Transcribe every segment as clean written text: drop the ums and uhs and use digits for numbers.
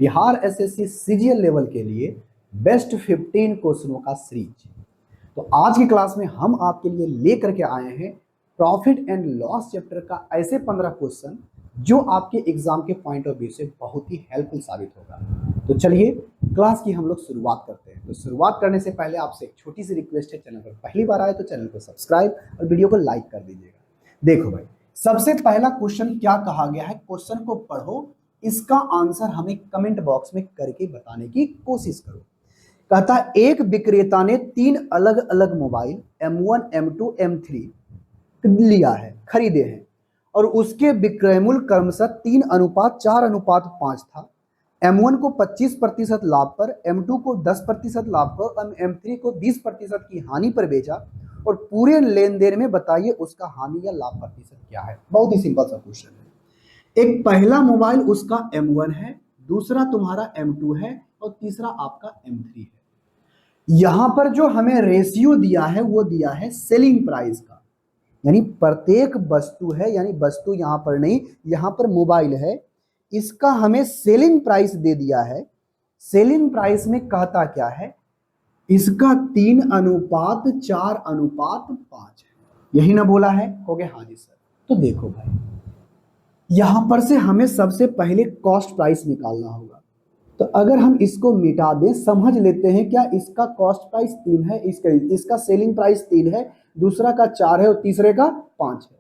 Bihar SSC CGL level के लिए best 15 क्वेश्चनों का सीरीज। तो आज की क्लास में हम आपके लिए लेकर के आए हैं प्रॉफिट एंड लॉस चैप्टर का ऐसे 15 क्वेश्चन जो आपके एग्जाम के पॉइंट ऑफ व्यू से बहुत ही हेल्पफुल साबित होगा। तो चलिए क्लास की हम लोग शुरुआत करते हैं। तो शुरुआत करने से पहले आपसे एक छोटी सी रिक्वेस्ट है, चैनल पर पहली बार आए तो चैनल को सब्सक्राइब और वीडियो को लाइक कर दीजिएगा। देखो भाई, सबसे पहला क्वेश्चन क्या कहा गया है, क्वेश्चन को पढ़ो, इसका आंसर हमें कमेंट बॉक्स में करके बताने की कोशिश करो। कहता है एक विक्रेता ने 3 अलग अलग मोबाइल M1, M2, M3 लिया है, खरीदे हैं और उसके विक्रय मूल्य क्रमशः 3:4:5 था। M1 को 25% लाभ पर, M2 को 10% लाभ पर और M3 को 20% की हानि पर बेचा और पूरे लेन देन में बताइए उसका हानि या लाभ प्रतिशत क्या है। बहुत ही सिंपल सा क्वेश्चन है। एक पहला मोबाइल उसका M1 है, दूसरा तुम्हारा M2 है और तीसरा आपका M3 है। यहां पर जो हमें रेशियो दिया है वो दिया है सेलिंग प्राइस का, यानी प्रत्येक वस्तु है, यानी वस्तु यहां पर नहीं, यहां पर मोबाइल है, इसका हमें सेलिंग प्राइस दे दिया है। सेलिंग प्राइस में कहता क्या है, इसका 3:4:5 है। यही ना बोला है? कहोगे हाँ जी सर। तो देखो भाई, यहां पर से हमें सबसे पहले कॉस्ट प्राइस निकालना होगा। तो अगर हम इसको मिटा दें, समझ लेते हैं क्या, इसका कॉस्ट प्राइस 3 है, इसका सेलिंग प्राइस 3 है, दूसरा का 4 है और तीसरे का 5 है।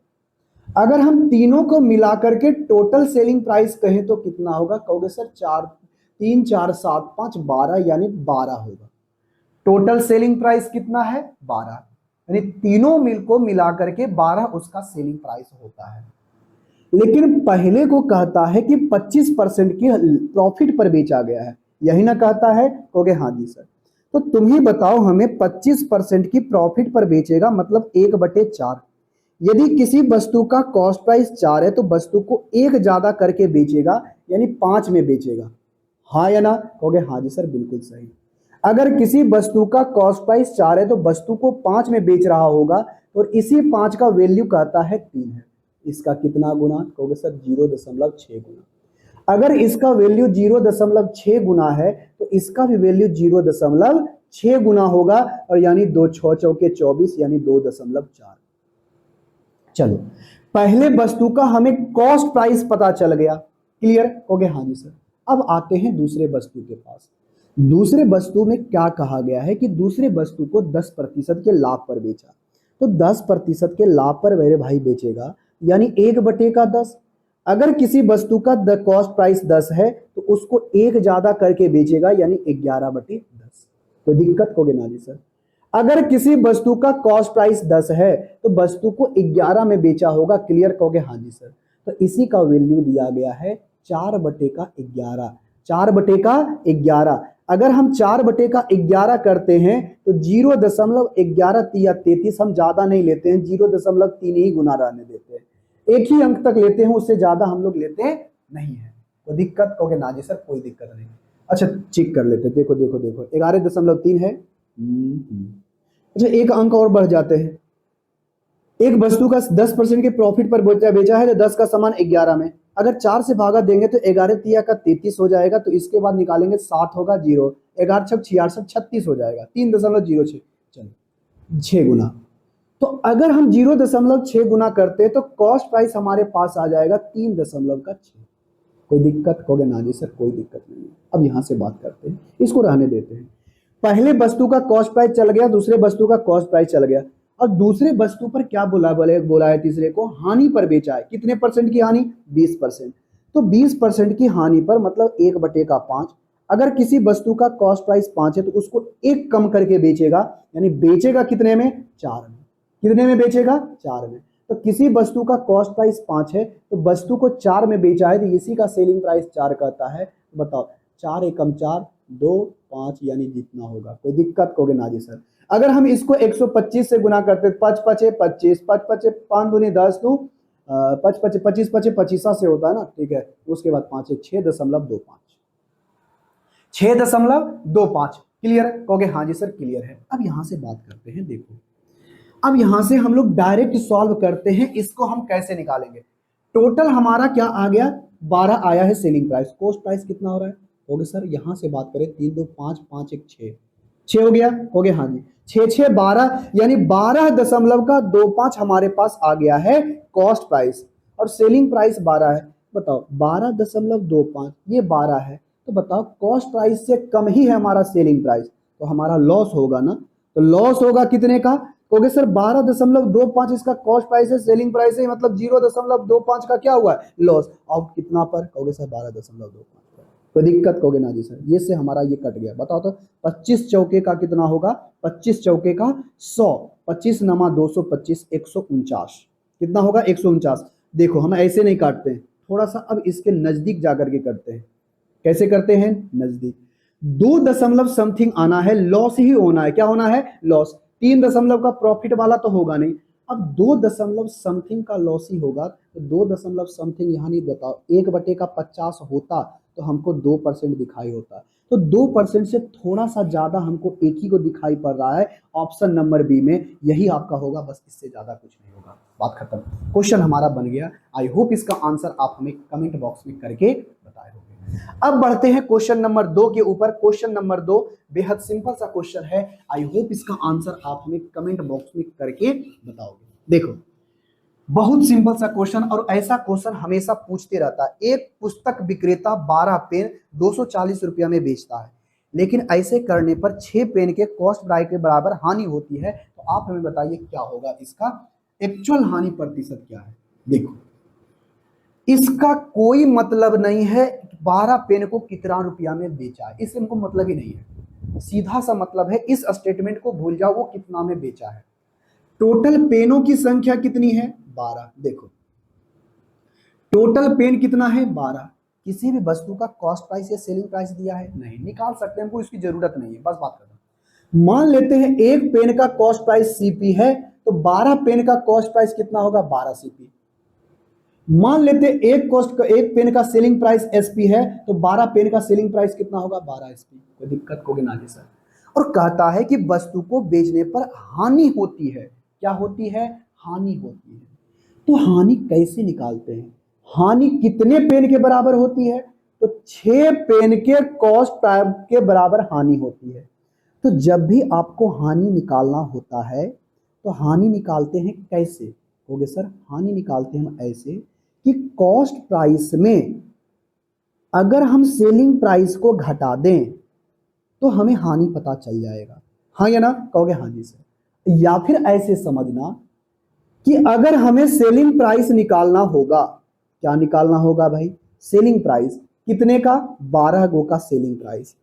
अगर हम तीनों को मिला करके टोटल सेलिंग प्राइस कहें तो कितना होगा? कहोगे सर 3, 4, 7, 5, 12, यानी 12 होगा। टोटल सेलिंग प्राइस कितना है? 12, यानी तीनों को मिला करके 12 उसका सेलिंग प्राइस होता है। लेकिन पहले को कहता है कि 25% की प्रॉफिट पर बेचा गया है, यही ना कहता है? कहोगे हाँ जी सर। तो तुम ही बताओ, हमें 25% की प्रॉफिट पर बेचेगा मतलब 1/4। यदि किसी वस्तु का कॉस्ट प्राइस 4 है तो वस्तु को 1 ज्यादा करके बेचेगा, यानी 5 में बेचेगा। हाँ या ना? कहोगे हाँ जी सर, बिल्कुल सही। अगर किसी वस्तु का कॉस्ट प्राइस 4 है तो वस्तु को 5 में बेच रहा होगा और इसी 5 का वैल्यू कहता है 3 है। इसका कितना गुना? कहोगे सर 0.6 गुना। अगर इसका वैल्यू 0.6 गुना है तो इसका भी वैल्यू 0.6 गुना होगा, और यानी 2 6 चौके 24, यानी 2.4। चलो, पहले वस्तु का हमें कॉस्ट प्राइस पता चल गया, क्लियर? कहोगे हाँ जी सर। अब आते हैं दूसरे वस्तु के पास। दूसरे वस्तु में क्या कहा गया है कि दूसरे वस्तु को 10% के लाभ पर बेचा। तो 10% के लाभ पर मेरे भाई बेचेगा, यानी 1/10। अगर किसी वस्तु का कॉस्ट प्राइस 10 है तो उसको 1 ज्यादा करके बेचेगा, यानी 11/10। कोई दिक्कत? कहोगे ना जी सर। अगर किसी वस्तु का कॉस्ट प्राइस 10 है तो वस्तु को 11 में बेचा होगा, क्लियर? कहोगे हाँ जी सर। तो इसी का वैल्यू दिया गया है 4/11। 4/11। अगर हम 4/11 करते हैं तो 0.11 हम ज्यादा नहीं लेते हैं, 0.3 ही गुना रहने देते हैं, एक ही अंक तक लेते हैं, उससे ज्यादा हम लोग लेते नहीं है। कोई दिक्कत? कहोगे ना जी सर, कोई दिक्कत नहीं। अच्छा, चेक कर लेते हैं। देखो देखो देखो, 11.3 है। अच्छा, एक अंक और बढ़ जाते हैं। एक वस्तु का 10% के प्रॉफिट पर बेचा है तो 10 का सामान 11 में, अगर 4 से भागा देंगे तो 11×3 हो जाएगा। तो इसके बाद निकालेंगे 7 होगा 0, 11×6 = 36 हो जाएगा, 3.06। चलो 6 गुना। तो अगर हम 0.6 गुना करते तो कॉस्ट प्राइस हमारे पास आ जाएगा 3.6। कोई दिक्कत? कहोगे ना जी सर, कोई दिक्कत नहीं है। अब यहां से बात करते हैं, इसको रहने देते हैं। पहले वस्तु का कॉस्ट प्राइस चल गया, दूसरे वस्तु का कॉस्ट प्राइस चल गया, और दूसरे वस्तु पर क्या बोला है तीसरे को? हानि पर बेचा है। कितने परसेंट की हानि? 20%। तो 20% की हानि पर मतलब 1/5। अगर किसी वस्तु का कॉस्ट प्राइस 5 है तो उसको 1 कम करके बेचेगा, यानी बेचेगा कितने में? 4 में। कितने में बेचेगा? 4 में। तो किसी वस्तु का कॉस्ट प्राइस 5 है तो वस्तु को 4 में बेचा है, तो इसी का सेलिंग प्राइस 4 कहता है। बताओ, 4 एकम 4, 2, 5, यानी जितना होगा। कोई दिक्कत? कहोगे ना जी सर। अगर हम इसको 125 से गुना करते, 5 5 25, 5 5 5 दूनी 10, तो 5 5 25 25 25 से होता है ना, ठीक है। उसके बाद 5 6.25, 6.25। क्लियर? कहोगे हाँ जी सर, क्लियर है। अब यहां से बात करते हैं। देखो, अब यहां से हम लोग डायरेक्ट सॉल्व करते हैं। इसको हम कैसे निकालेंगे? टोटल हमारा क्या आ गया? 12 आया है सेलिंग प्राइस। कॉस्ट प्राइस कितना हो रहा है? हो गया सर, यहां से बात करें 3 2 5 5 1 6, 6 हो गया, हो गया, हाँ जी, 6 6 12, यानी 12.25 हमारे पास आ गया है कॉस्ट प्राइस, और सेलिंग प्राइस 12 है। बताओ 12.25 ये 12 है, तो बताओ कॉस्ट प्राइस से कम ही है हमारा सेलिंग प्राइस, तो हमारा लॉस होगा ना। तो लॉस होगा कितने का, कहोगे सर 12.25 इसका कॉस्ट प्राइस है, सेलिंग प्राइस है, मतलब 0.25 का क्या हुआ है, लॉस। अब कितना पर, कहोगे सर 12.25 पर, कोई दिक्कत, कहोगे ना जी सर, ये से हमारा ये कट गया। बताओ तो 25 चौके का कितना होगा, 25 चौके का 100, 25 नमा 225, 149, कितना होगा 149। देखो हम ऐसे नहीं काटते हैं, थोड़ा सा अब इसके नजदीक जाकर के करते हैं। कैसे करते हैं, नजदीक, 2 दशमलव समथिंग आना है, लॉस ही होना है, क्या होना है, लॉस। 3 दशमलव का प्रॉफिट वाला तो होगा नहीं, अब 2 दशमलव समथिंग का लॉस ही होगा, तो 2 दशमलव समथिंग यहाँ नहीं, बताओ 1/50 होता तो हमको 2% दिखाई होता, तो 2% से थोड़ा सा ज्यादा हमको एक ही को दिखाई पड़ रहा है, ऑप्शन नंबर बी में, यही आपका होगा, बस इससे ज्यादा कुछ नहीं होगा, बात खत्म। क्वेश्चन हमारा बन गया। आई होप इसका आंसर आप हमें कमेंट बॉक्स में करके बताए होंगे। अब बढ़ते हैं क्वेश्चन नंबर 2 के ऊपर। क्वेश्चन नंबर 2 बेहद सिंपल सा क्वेश्चन है, आई होप इसका आंसर आप हमें कमेंट बॉक्स में करके बताओगे। देखो बहुत सिंपल सा क्वेश्चन, और ऐसा क्वेश्चन हमेशा पूछते रहता है। एक पुस्तक विक्रेता 12 पेन 240 रुपया में बेचता है, लेकिन ऐसे करने पर 6 पेन के कॉस्ट प्राइस के बराबर हानि होती है, तो आप हमें बताइए क्या होगा, इसका एक्चुअल हानि प्रतिशत क्या है। देखो इसका कोई मतलब नहीं है 12 पेन को कितना रुपया में बेचा है, इससे इनको मतलब ही नहीं है, सीधा सा मतलब है इस स्टेटमेंट को भूल जाओ, वो कितना में बेचा है। टोटल पेनों की संख्या कितनी है, 12। देखो टोटल पेन कितना है, 12। किसी भी वस्तु का कॉस्ट प्राइस या सेलिंग प्राइस दिया है, नहीं निकाल सकते, हमको इसकी जरूरत नहीं है, बस बात करना। मान लेते हैं एक पेन का कॉस्ट प्राइस सीपी है, तो 12 पेन का कॉस्ट प्राइस कितना होगा, 12 सीपी। मान लेते एक पेन का सेलिंग प्राइस एसपी है, तो 12 पेन का सेलिंग प्राइस कितना होगा, 12 एसपी। कोई दिक्कत होगी ना जी सर। और कहता है कि वस्तु को बेचने पर हानि होती है, क्या होती है, हानि होती है। तो हानि कैसे निकालते हैं, हानि कितने पेन के बराबर होती है, तो 6 पेन के कॉस्ट के बराबर हानि होती है। तो जब भी आपको हानि निकालना होता है, तो हानि निकालते हैं कैसे, होगे सर हानि निकालते हैं हम ऐसे कि कॉस्ट प्राइस में अगर हम सेलिंग प्राइस को घटा दें तो हमें हानि पता चल जाएगा, हाँ या ना, कहोगे हाँ जी सर। या फिर ऐसे समझना कि अगर हमें सेलिंग प्राइस निकालना होगा, क्या निकालना होगा भाई, सेलिंग प्राइस कितने का, 12 गो का सेलिंग प्राइस,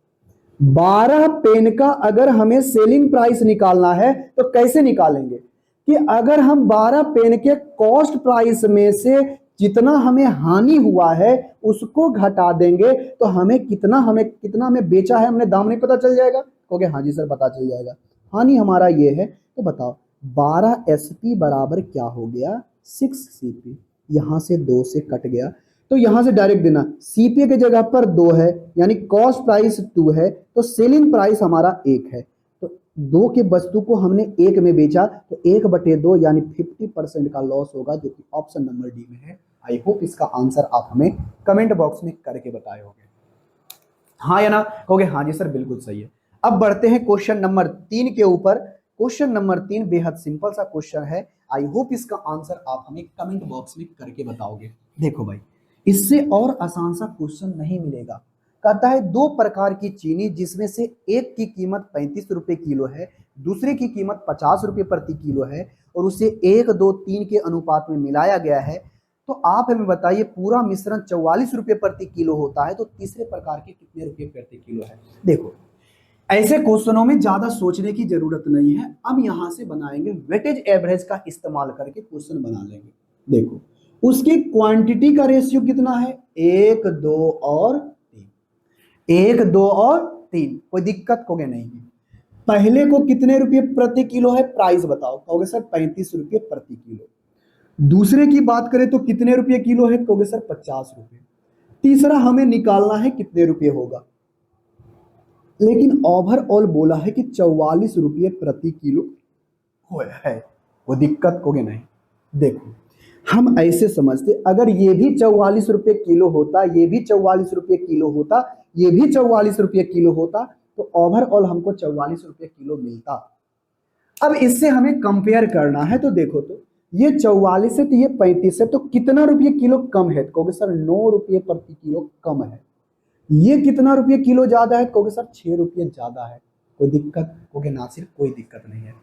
12 पेन का अगर हमें सेलिंग प्राइस निकालना है तो कैसे निकालेंगे, कि अगर हम 12 पेन के कॉस्ट प्राइस में से जितना हमें हानि हुआ है उसको घटा देंगे, तो हमें कितना में बेचा है हमने, दाम नहीं पता चल जाएगा, कहोगे हाँ जी सर पता चल जाएगा। हानि हमारा ये है, तो बताओ 12 एसपी बराबर क्या हो गया, 6 सीपी, यहां से 2 से कट गया, तो यहां से डायरेक्ट देना, सीपी के जगह पर 2 है, यानी कॉस्ट प्राइस 2 है, तो सेलिंग प्राइस हमारा 1 है, तो 2 के वस्तु को हमने 1 में बेचा, तो 1/2 यानी 50% का लॉस होगा, जो कि ऑप्शन नंबर डी में है। आई होप इसका आंसर आप हमें कमेंट बॉक्स में करके बताए होंगे, हाँ या ना, कहोगे हाँ जी सर बिल्कुल सही है। अब बढ़ते हैं क्वेश्चन नंबर 3 के ऊपर। क्वेश्चन नंबर 3 बेहद सिंपल सा क्वेश्चन है, आई होप इसका आंसर आप हमें कमेंट बॉक्स में करके बताओगे। देखो भाई इससे और आसान सा क्वेश्चन नहीं मिलेगा। कहता है 2 प्रकार की चीनी जिसमें से एक की कीमत 35 रुपए किलो है, दूसरे की कीमत 50 रुपए प्रति किलो है, और उसे 1 2 3 के अनुपात में मिलाया गया है, तो आप हमें बताइए पूरा मिश्रण 44 रुपए प्रति किलो होता है, तो तीसरे प्रकार के कितने रुपए प्रति किलो है। देखो ऐसे क्वेश्चनों में ज्यादा सोचने की जरूरत नहीं है, अब यहां से बनाएंगे वेटेज एवरेज का इस्तेमाल करके क्वेश्चन बना लेंगे। देखो उसकी क्वांटिटी का रेशियो कितना है, 1 2 और 3, 1 2 और 3, कोई दिक्कत होगे नहीं। पहले को कितने रुपये प्रति किलो है, प्राइस बताओ, कहोगे सर 35 रुपये प्रति किलो। दूसरे की बात करें तो कितने रुपये किलो है, कहोगे सर 50 रुपये। तीसरा हमें निकालना है कितने रुपये होगा, लेकिन ओवरऑल बोला है कि 44 रुपये प्रति किलो है, वो दिक्कत होगी नहीं। देखो हम ऐसे समझते, अगर ये भी 44 रुपये किलो होता, ये भी 44 रुपये किलो होता, ये भी 44 रुपये किलो होता तो ओवरऑल हमको 44 रुपये किलो मिलता। अब इससे हमें कंपेयर करना है, तो देखो तो ये 44 है तो ये 35 है, तो कितना रुपये किलो कम है? कहोगे सर 9 रुपये प्रति किलो कम है। ये कितना रुपये किलो ज्यादा है? कहोगे सर 6 रुपये ज्यादा है। कोई दिक्कत? कहोगे नासिर कोई दिक्कत नहीं है।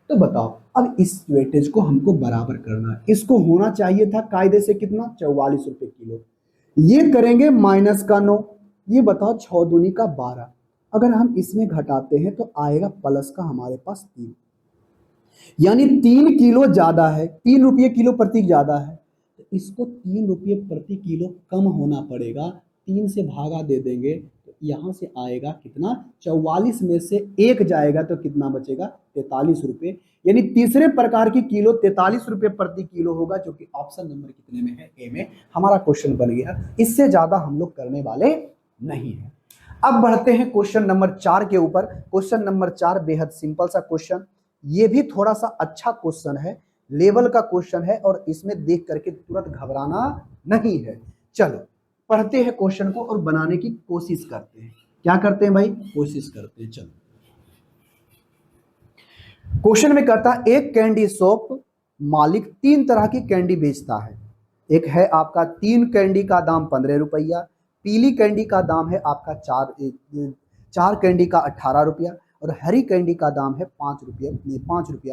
तो बताओ अब इस वेटेज को हमको बराबर करना है। इसको होना चाहिए था कायदे से कितना? 44 रुपये किलो। ये करेंगे माइनस का 9, ये बताओ 6 दूनी का 12। अगर हम इसमें घटाते हैं तो आएगा प्लस का हमारे पास 3, यानी 3 किलो ज्यादा है, 3 रुपये किलो प्रति ज्यादा है, तो इसको 3 रुपये प्रति किलो कम होना पड़ेगा। 3 से भागा दे देंगे तो यहां से आएगा कितना? 44 में से 1 जाएगा तो कितना बचेगा? 43 रुपये। यानी तीसरे प्रकार की किलो 43 रुपये प्रति किलो होगा, जो कि ऑप्शन नंबर कितने में है? ए में हमारा क्वेश्चन बन गया। इससे ज्यादा हम लोग करने वाले नहीं है। अब बढ़ते हैं क्वेश्चन नंबर 4 के ऊपर। क्वेश्चन नंबर 4 बेहद सिंपल सा क्वेश्चन, ये भी थोड़ा सा अच्छा क्वेश्चन है, लेवल का क्वेश्चन है, और इसमें देख करके तुरंत घबराना नहीं है। चलो पढ़ते हैं क्वेश्चन को और बनाने की कोशिश करते हैं। क्या करते हैं भाई? कोशिश करते हैं। चलो क्वेश्चन में कहता है एक कैंडी शॉप मालिक 3 तरह की कैंडी बेचता है। एक है आपका 3 कैंडी का दाम 15 रुपया, पीली कैंडी का दाम है आपका 4 कैंडी का 18 रुपया, और हरी कैंडी का दाम है 5 रुपया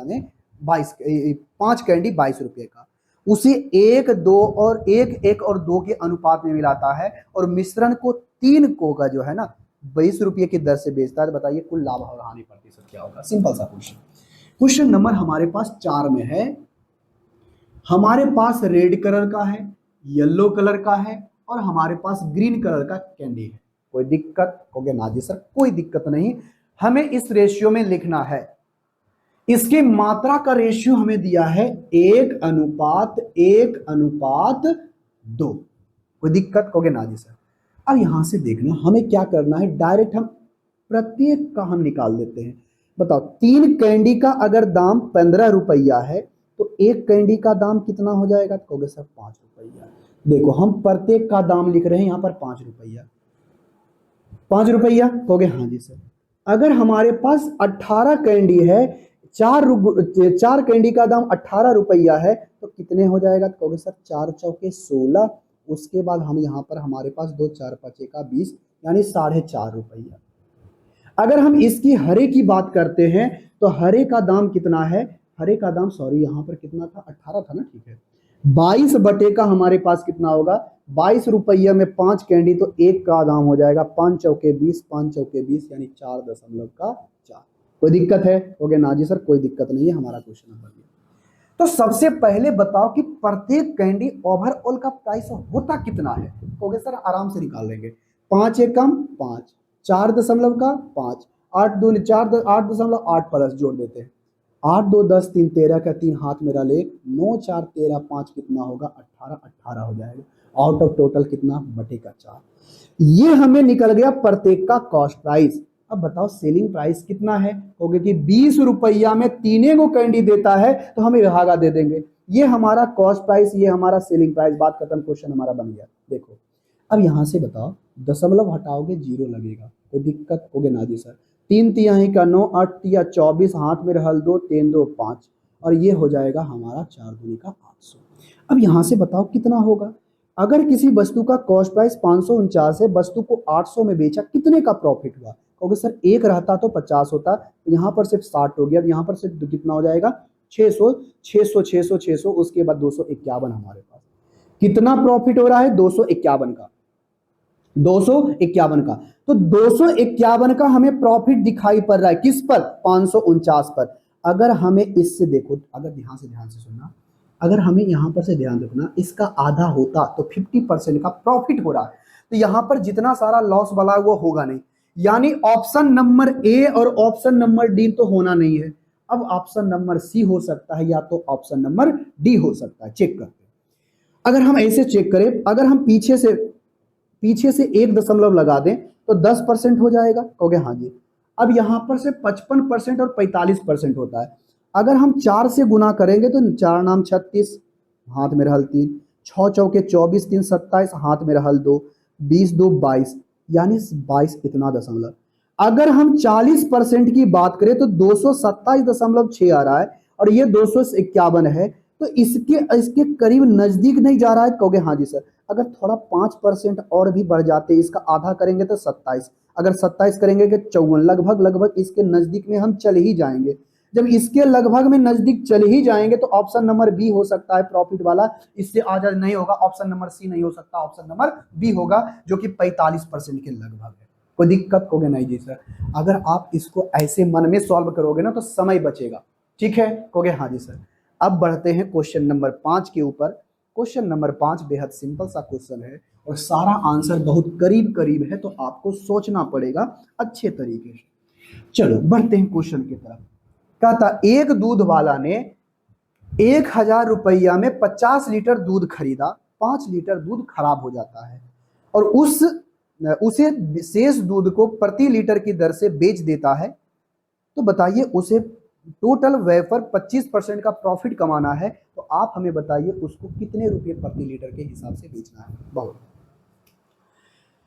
में 5 कैंडी 22 रुपये का। उसे 1, 2 और 1 और 2 के अनुपात में मिलाता है और मिश्रण को 3 को का जो है ना 22 रुपये की दर से बेचता है। तो बताइए कुल लाभ और हानि प्रतिशत क्या होगा? सिंपल सा क्वेश्चन। क्वेश्चन नंबर हमारे पास 4 में है। हमारे पास रेड कलर का है, येलो कलर का है, और हमारे पास ग्रीन कलर का कैंडी है। कोई दिक्कत? कहोगे ना जी सर कोई दिक्कत नहीं। हमें इस रेशियो में लिखना है। इसके मात्रा का रेशियो हमें दिया है 1:1:2। कोई दिक्कत? कहोगे ना जी सर। अब यहां से देखना हमें क्या करना है, डायरेक्ट हम प्रत्येक का हम निकाल देते हैं। बताओ 3 कैंडी का अगर दाम 15 रुपया है तो 1 कैंडी का दाम कितना हो जाएगा? कहोगे सर 5 रुपया। देखो हम प्रत्येक का दाम लिख रहे हैं यहां पर 5 रुपया। 5 रुपया? कहोगे हाँ जी सर। अगर हमारे पास 18 कैंडी है, 4 कैंडी का दाम 18 रुपया है, तो कितने हो जाएगा? तो कहोगे सर 4 चौके 16। उसके बाद हम यहाँ पर हमारे पास 2 4 5 का 20, यानी 4.5 रुपया। अगर हम इसकी हरे की बात करते हैं तो हरे का दाम कितना है? हरे का दाम सॉरी यहाँ पर कितना था? 18 था ना, ठीक है। 22 बटे का हमारे पास कितना होगा? 22 रुपया में 5 कैंडी, तो 1 का दाम हो जाएगा 5 चौके 20, 5 चौके 20 यानी 4.4। कोई दिक्कत है? कहोगे ना जी सर कोई दिक्कत नहीं है, हमारा क्वेश्चन नंबर ये। तो सबसे पहले बताओ कि प्रत्येक कैंडी ओवरऑल का प्राइस होता कितना है? कहोगे सर आराम से निकाल लेंगे। 5 एकम 5, 4 दशमलव का 5, 8 2 4 8.8 प्लस जोड़ देते हैं। 8 2 10 3 13 का 3 हाथ मेरा ले, 9 4 13 5 कितना होगा? 18 हो जाएगा। आउट ऑफ टोटल कितना? बटे का 4। ये हमें निकल गया प्रत्येक का कॉस्ट प्राइस। अब बताओ सेलिंग प्राइस कितना है? कहोगे कि 20 रुपया में 3 को कैंडी देता है तो हमें भागा दे देंगे। ये हमारा कॉस्ट प्राइस, ये हमारा सेलिंग प्राइस। बात खत्म, क्वेश्चन हमारा बन गया। देखो अब यहां से बताओ दशमलव हटाओगे 0 लगेगा। कोई दिक्कत? कहोगे ना जी सर। 3 तिहाई का 9, 8 तिया 24, हाथ में रहल 2, 3 2 5, और ये हो जाएगा हमारा 4 दूनी का 800। अब यहां से बताओ कितना होगा? अगर किसी वस्तु का कॉस्ट प्राइस 549 है, वस्तु को 800 में बेचा, कितने का प्रॉफिट हुआ? कहोगे सर 1 रहता तो 50 होता, यहाँ पर सिर्फ 60 हो गया, यहाँ पर सिर्फ कितना हो जाएगा? 600 600 600 600, उसके बाद 251 हमारे पास। कितना प्रॉफिट हो रहा है? 251 का। 251 का, तो 251 का हमें प्रॉफिट दिखाई पड़ रहा है। किस पर? 549 पर। अगर हमें इससे देखो, अगर ध्यान से सुनना, अगर हमें यहां पर से ध्यान रखना, इसका आधा होता तो 50% का प्रॉफिट हो रहा है, तो यहां पर जितना सारा लॉस वाला वो होगा नहीं। यानी ऑप्शन नंबर ए और ऑप्शन नंबर डी तो होना नहीं है। अब ऑप्शन नंबर सी हो सकता है या तो ऑप्शन नंबर डी हो सकता है। चेक करते हैं। अगर हम ऐसे चेक करें, अगर हम पीछे से 1 दशमलव लगा दें तो 10% हो जाएगा। कहोगे हाँ जी। अब यहां पर से 55% और 45% होता है। अगर हम 4 से गुना करेंगे तो 4 नाम 36, हाथ में रहल 3, 6 चौके 24, 3 27, हाथ में रहल 2, 20 2 22, यानी 22 इतना दशमलव। अगर हम 40% की बात करें तो 227.6 आ रहा है और ये 251 है, तो इसके इसके करीब नजदीक नहीं जा रहा है, कहोगे हाँ जी सर। अगर थोड़ा 5% और भी बढ़ जाते, इसका आधा करेंगे तो 27, अगर 27 करेंगे कि 54, लगभग लगभग इसके नजदीक में हम चले ही जाएंगे। जब इसके लगभग में नजदीक चले ही जाएंगे तो ऑप्शन नंबर बी हो सकता है प्रॉफिट वाला, इससे आजा नहीं होगा। ऑप्शन नंबर सी नहीं हो सकता, ऑप्शन नंबर बी होगा जो कि 45% के लगभग है। कोई दिक्कत होगी नहीं जी सर। अगर आप इसको ऐसे मन में सॉल्व करोगे ना तो समय बचेगा, ठीक है, कहोगे हाँ जी सर। अब बढ़ते हैं क्वेश्चन नंबर 5 के ऊपर। क्वेश्चन नंबर 5 बेहद सिंपल सा क्वेश्चन है और सारा आंसर बहुत करीब करीब है, तो आपको सोचना पड़ेगा अच्छे तरीके से। चलो बढ़ते हैं क्वेश्चन की तरफ। कहता एक दूध वाला ने 1000 रुपया में 50 लीटर दूध खरीदा, 5 लीटर दूध खराब हो जाता है और उसे शेष दूध को प्रति लीटर की दर से बेच देता है। तो बताइए उसे टोटल व्यय पर 25% का प्रॉफिट कमाना है, तो आप हमें बताइए उसको कितने रुपए प्रति लीटर के हिसाब से बेचना है। बहुत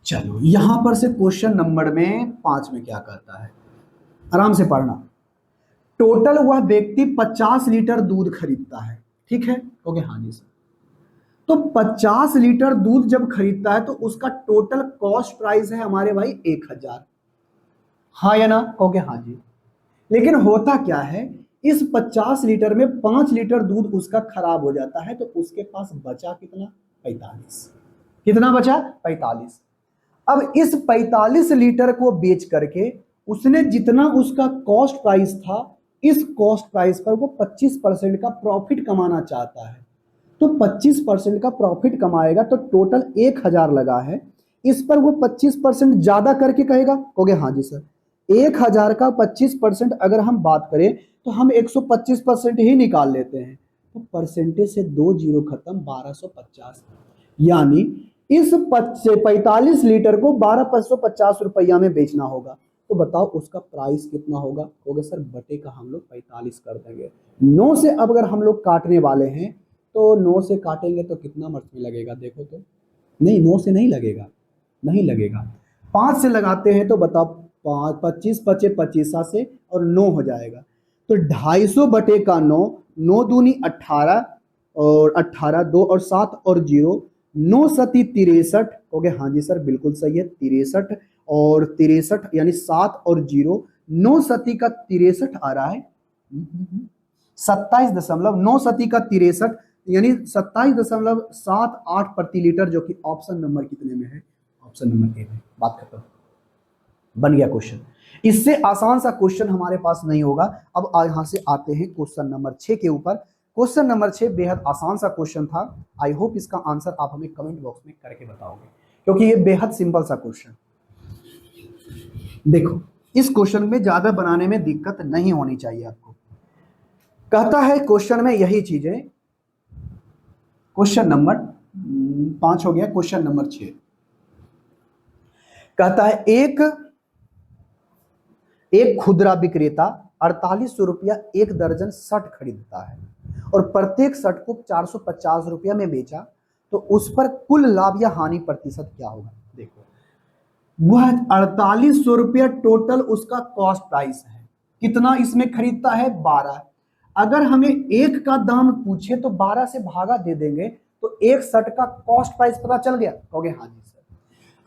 चलो यहां पर से क्वेश्चन नंबर में 5 में क्या कहता है, आराम से पढ़ना। टोटल वह व्यक्ति 50 लीटर दूध खरीदता है, ठीक है, ओके हाँ जी सर। तो 50 लीटर दूध जब खरीदता है तो उसका टोटल कॉस्ट प्राइस है हमारे भाई 1000, हाँ या ना, कहोगे हाँ जी। लेकिन होता क्या है, इस 50 लीटर में 5 लीटर दूध उसका खराब हो जाता है, तो उसके पास बचा कितना, 45। कितना बचा, 45। अब इस 45 लीटर को बेच करके उसने जितना उसका कॉस्ट प्राइस था, इस कॉस्ट प्राइस पर वो 25% का प्रॉफिट कमाना चाहता है। तो 25% का प्रॉफिट कमाएगा तो टोटल 1000 लगा है, इस पर वो 25% ज्यादा करके कहेगा, कहोगे हाँ जी सर। 1000 का 25% अगर हम बात करें तो हम 125% ही निकाल लेते हैं, तो परसेंटेज से 2 जीरो खत्म, 1250। यानी इस 45 लीटर को 1250 रुपया में बेचना होगा। तो बताओ उसका प्राइस कितना होगा, कहोगे सर बटे का हम लोग 45 कर देंगे। 9 से अब अगर हम लोग काटने वाले हैं तो 9 से काटेंगे तो कितना में लगेगा, देखो तो, नहीं 9 से नहीं लगेगा, नहीं लगेगा। 5 से लगाते हैं तो बताओ, 25 पचे 25 से और 9 हो जाएगा, तो 250 बटे का 9, 9 दूनी 18 और 18 2 और 7 और 0, 9 सती 63, कहोगे हाँ जी सर बिल्कुल सही है 63 और 63 यानी 7 और 0, 9 सती का 63 आ रहा है 27.9 सती का 63 यानी 27.78 प्रति लीटर, जो कि ऑप्शन नंबर कितने में है, ऑप्शन नंबर ए में। बात खत्म, बन गया क्वेश्चन। इससे आसान सा क्वेश्चन हमारे पास नहीं होगा। अब यहां से आते हैं क्वेश्चन नंबर 6 के ऊपर। क्वेश्चन नंबर 6 बेहद आसान सा क्वेश्चन था। आई होप इसका आंसर आप हमें कमेंट बॉक्स में करके बताओगे, क्योंकि ये बेहद सिंपल सा क्वेश्चन। देखो इस क्वेश्चन में ज्यादा बनाने में दिक्कत नहीं होनी चाहिए आपको। कहता है क्वेश्चन में यही चीजें, क्वेश्चन नंबर 5 हो गया। क्वेश्चन नंबर 6 कहता है एक खुदरा विक्रेता 4800 रुपया एक दर्जन शर्ट खरीदता है और प्रत्येक शर्ट को 450 रुपया में बेचा, तो उस पर कुल लाभ या हानि प्रतिशत क्या होगा। देखो वह 4800 रुपया टोटल उसका कॉस्ट प्राइस है, कितना इसमें खरीदता है 12। अगर हमें एक का दाम पूछे तो 12 से भागा दे देंगे, तो एक शर्ट का कॉस्ट प्राइस पता चल गया, कहोगे हाँ जी सर।